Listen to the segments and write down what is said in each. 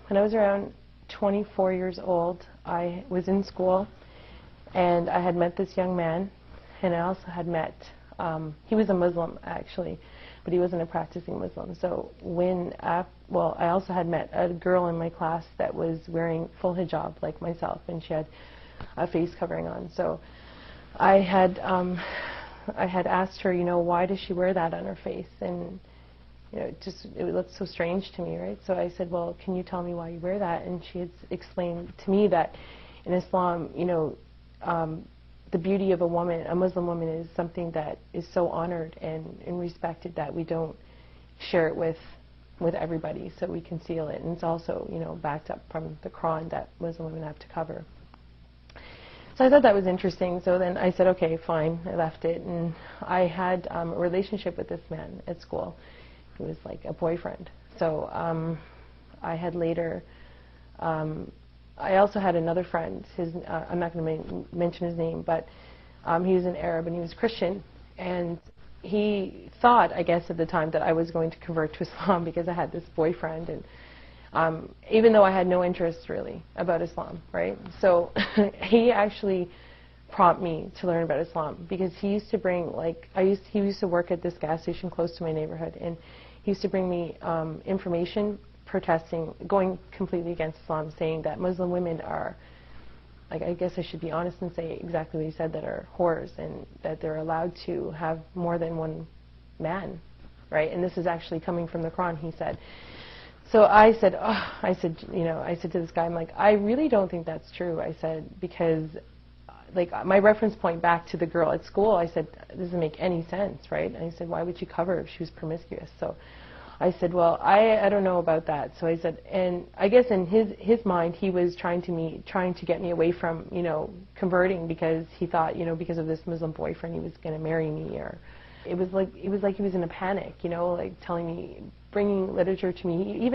When I was around 24 years old, I was in school, and I had met this young man, and I also had met, he was a Muslim actually, but he wasn't a practicing Muslim. So well, I also had met a girl in my class that was wearing full hijab like myself, and she had a face covering on. So I had asked her, you know, why does she wear that on her face? And you know, it looked so strange to me, right? So I said, well, can you tell me why you wear that? And she had explained to me that in Islam, you know, the beauty of a woman, a Muslim woman, is something that is so honored and respected that we don't share it with everybody, so we conceal it. And it's also, you know, backed up from the Quran that Muslim women have to cover. So I thought that was interesting. So then I said, okay, fine. I left it, and I had a relationship with this man at school. He was like a boyfriend. So I had later, I also had another friend. I'm not going to mention his name, but he was an Arab and he was Christian. And he thought, I guess at the time, that I was going to convert to Islam because I had this boyfriend. And even though I had no interest really about Islam, right? So he actually prompted me to learn about Islam because he used to bring, like, he used to work at this gas station close to my neighborhood, and he used to bring me information protesting, going completely against Islam, saying that Muslim women are, like, I guess I should be honest and say exactly what he said, that are whores, and that they're allowed to have more than one man, right? And this is actually coming from the Quran, he said. So I said, you know, I said to this guy, I'm like, I really don't think that's true. I said, because, like, my reference point back to the girl at school, I said, it doesn't make any sense, right? And I said, why would she cover if she was promiscuous? So I said, well, I don't know about that. So I said, and I guess in his mind, he was trying to get me away from, you know, converting, because he thought, you know, because of this Muslim boyfriend, he was going to marry me, or it was like he was in a panic, you know, like telling me, bringing literature to me.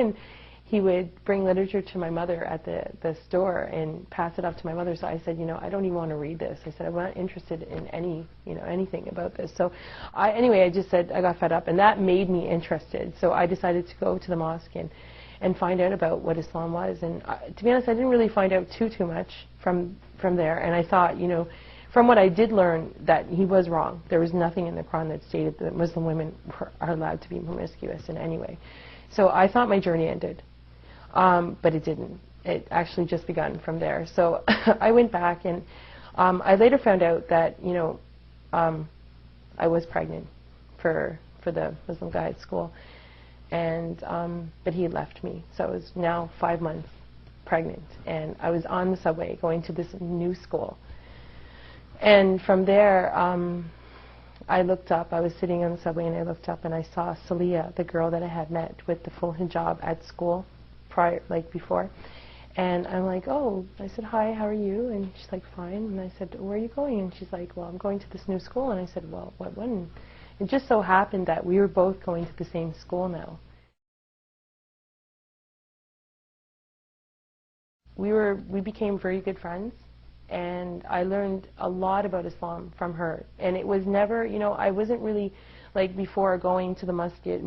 He would bring literature to my mother at the store and pass it up to my mother. So I said, you know, I don't even want to read this. I said, I'm not interested in anything about this. So anyway, I just said, I got fed up, and that made me interested. So I decided to go to the mosque and find out about what Islam was. And to be honest, I didn't really find out too much from there. And I thought, you know, from what I did learn, that he was wrong. There was nothing in the Quran that stated that Muslim women are allowed to be promiscuous in any way. So I thought my journey ended. But it didn't. It actually just begun from there. So I went back, and I later found out that, you know, I was pregnant for the Muslim guy at school, and but he had left me. So I was now 5 months pregnant, and I was on the subway going to this new school. And from there, I looked up. I was sitting on the subway, and I looked up, and I saw Salia, the girl that I had met with the full hijab at school before. And I'm like, oh, I said, hi, how are you? And she's like, fine. And I said, where are you going? And she's like, well, I'm going to this new school. And I said, well, what one? It just so happened that we were both going to the same school now. We became very good friends, and I learned a lot about Islam from her. And it was never, you know, I wasn't really, like, before going to the masjid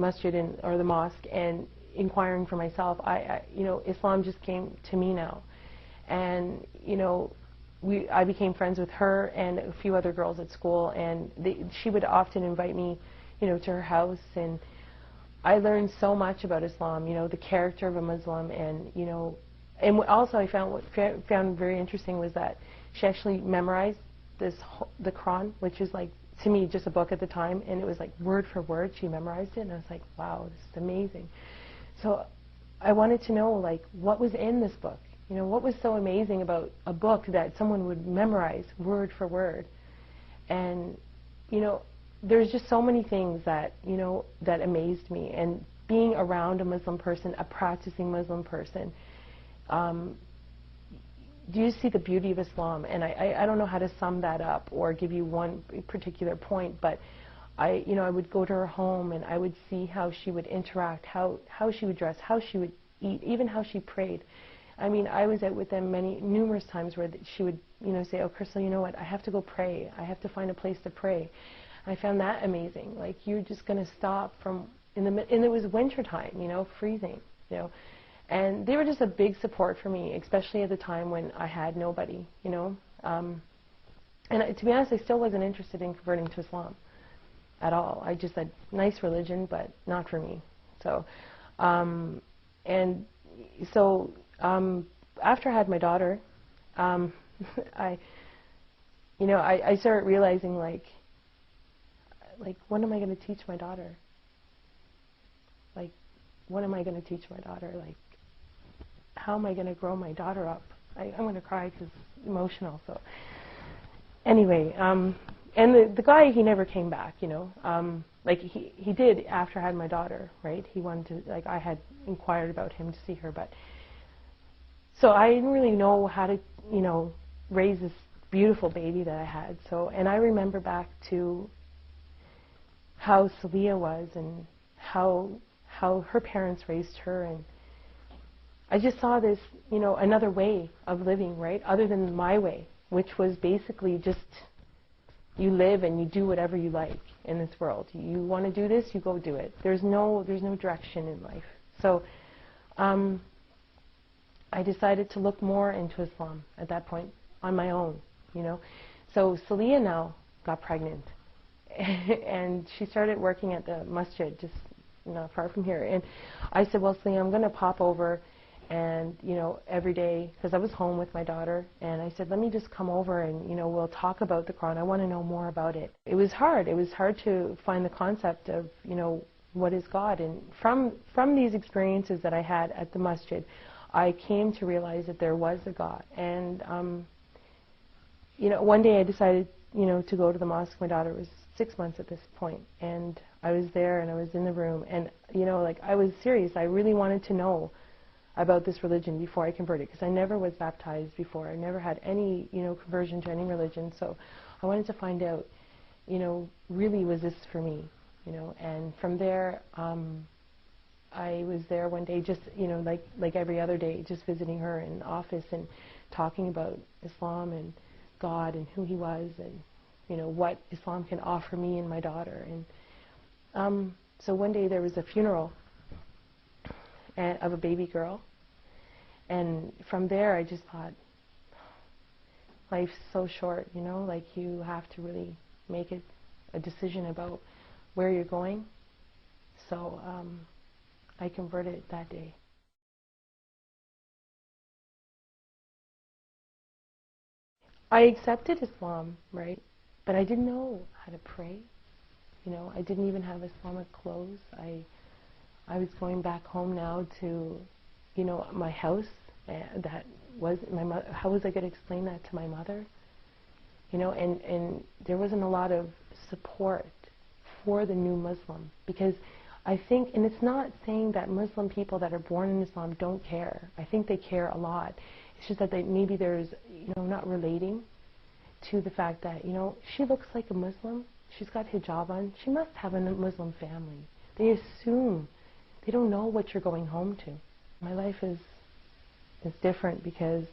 or the mosque and inquiring for myself. You know, Islam just came to me now, and you know, I became friends with her and a few other girls at school, and she would often invite me, you know, to her house, and I learned so much about Islam. You know, the character of a Muslim, and you know, and also I found very interesting was that she actually memorized the Quran, which is, like, to me just a book at the time, and it was like word for word she memorized it, and I was like, wow, this is amazing. So I wanted to know, like, what was in this book? You know, what was so amazing about a book that someone would memorize word for word? And, you know, there's just so many things that, you know, that amazed me. And being around a Muslim person, a practicing Muslim person, do you see the beauty of Islam? And I don't know how to sum that up or give you one particular point, but I would go to her home, and I would see how she would interact, how she would dress, how she would eat, even how she prayed. I mean, I was out with them numerous times where she would, you know, say, oh, Crystal, you know what, I have to go pray. I have to find a place to pray. I found that amazing. Like, you're just going to stop and it was winter time, you know, freezing, you know. And they were just a big support for me, especially at the time when I had nobody, you know. To be honest, I still wasn't interested in converting to Islam at all. I just said, nice religion, but not for me. So, after I had my daughter, I started realizing, like, what am I going to teach my daughter? Like, what am I going to teach my daughter? Like, how am I going to grow my daughter up? I'm going to cry because it's emotional. So, anyway, and the guy, he never came back, you know. Like, he did after I had my daughter, right? He wanted to, like, I had inquired about him to see her, but so I didn't really know how to, you know, raise this beautiful baby that I had. So, and I remember back to how Celia was and how her parents raised her, and I just saw this, you know, another way of living, right, other than my way, which was basically just you live and you do whatever you like in this world. You want to do this, you go do it. There's no direction in life. So I decided to look more into Islam at that point on my own, you know. So Celia now got pregnant, and she started working at the masjid, just not far from here. And I said, well, Celia, I'm going to pop over, and, you know, every day, because I was home with my daughter, and I said, let me just come over and, you know, we'll talk about the Quran. I want to know more about it. It was hard. It was hard to find the concept of, you know, what is God. And from these experiences that I had at the masjid, I came to realize that there was a God. And, you know, one day I decided, you know, to go to the mosque. My daughter was 6 months at this point, and I was there, and I was in the room, and, you know, like, I was serious. I really wanted to know about this religion before I converted, because I never was baptized before. I never had any, you know, conversion to any religion. So I wanted to find out, you know, really, was this for me, you know? And from there, I was there one day, just, you know, like every other day, just visiting her in the office and talking about Islam and God and who He was, and, you know, what Islam can offer me and my daughter. And so one day there was a funeral of a baby girl, and from there I just thought, life's so short, you know, like, you have to really make a decision about where you're going. So I converted that day. I accepted Islam, right, but I didn't know how to pray, you know. I didn't even have Islamic clothes. I was going back home now to, you know, my house. That was my mother. How was I going to explain that to my mother? You know, and there wasn't a lot of support for the new Muslim, because I think, and it's not saying that Muslim people that are born in Islam don't care. I think they care a lot. It's just that maybe there's, you know, not relating to the fact that, you know, she looks like a Muslim. She's got hijab on. She must have a Muslim family. They assume. They don't know what you're going home to. My life is different because,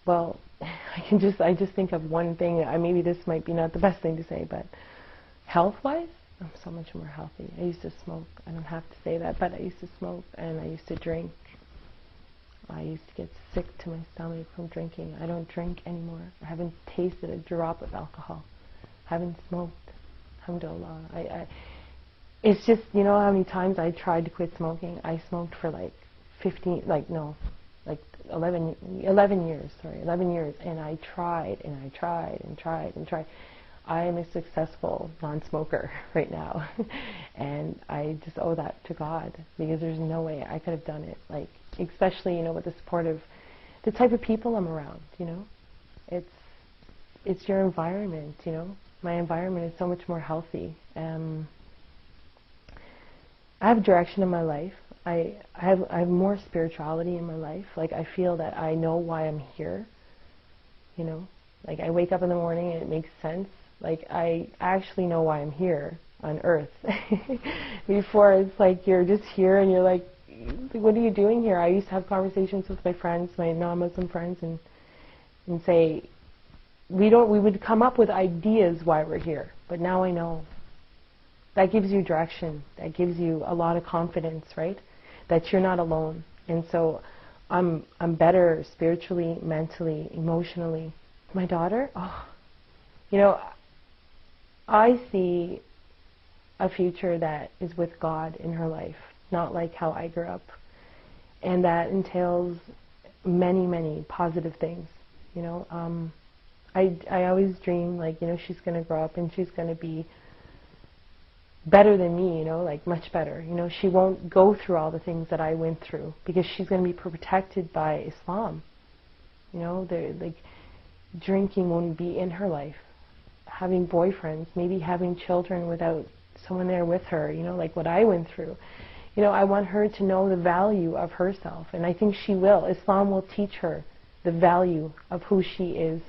well, I just think of one thing. Maybe this might be not the best thing to say, but health-wise, I'm so much more healthy. I used to smoke. I don't have to say that, but I used to smoke, and I used to drink. I used to get sick to my stomach from drinking. I don't drink anymore. I haven't tasted a drop of alcohol. I haven't smoked. Alhamdulillah. It's just, you know how many times I tried to quit smoking? I smoked for like 11 years, and I tried and I tried and tried and tried. I am a successful non-smoker right now, and I just owe that to God, because there's no way I could have done it, like, especially, you know, with the support of the type of people I'm around, you know. It's your environment, you know. My environment is so much more healthy. I have direction in my life. I have more spirituality in my life. Like, I feel that I know why I'm here, you know. Like, I wake up in the morning and it makes sense. Like, I actually know why I'm here on earth. Before, it's like you're just here and you're like, what are you doing here? I used to have conversations with my friends, my non-Muslim friends, and say, we would come up with ideas why we're here, but now I know. That gives you direction. That gives you a lot of confidence, right? that you're not alone. And so I'm better spiritually, mentally, emotionally. My daughter, oh, you know, I see a future that is with God in her life, not like how I grew up. And that entails many, many positive things. You know, I always dream, like, you know, she's going to grow up and she's going to be better than me, you know, like much better. You know, she won't go through all the things that I went through because she's going to be protected by Islam. You know, like, drinking won't be in her life. Having boyfriends, maybe having children without someone there with her, you know, like what I went through. You know, I want her to know the value of herself, and I think she will. Islam will teach her the value of who she is.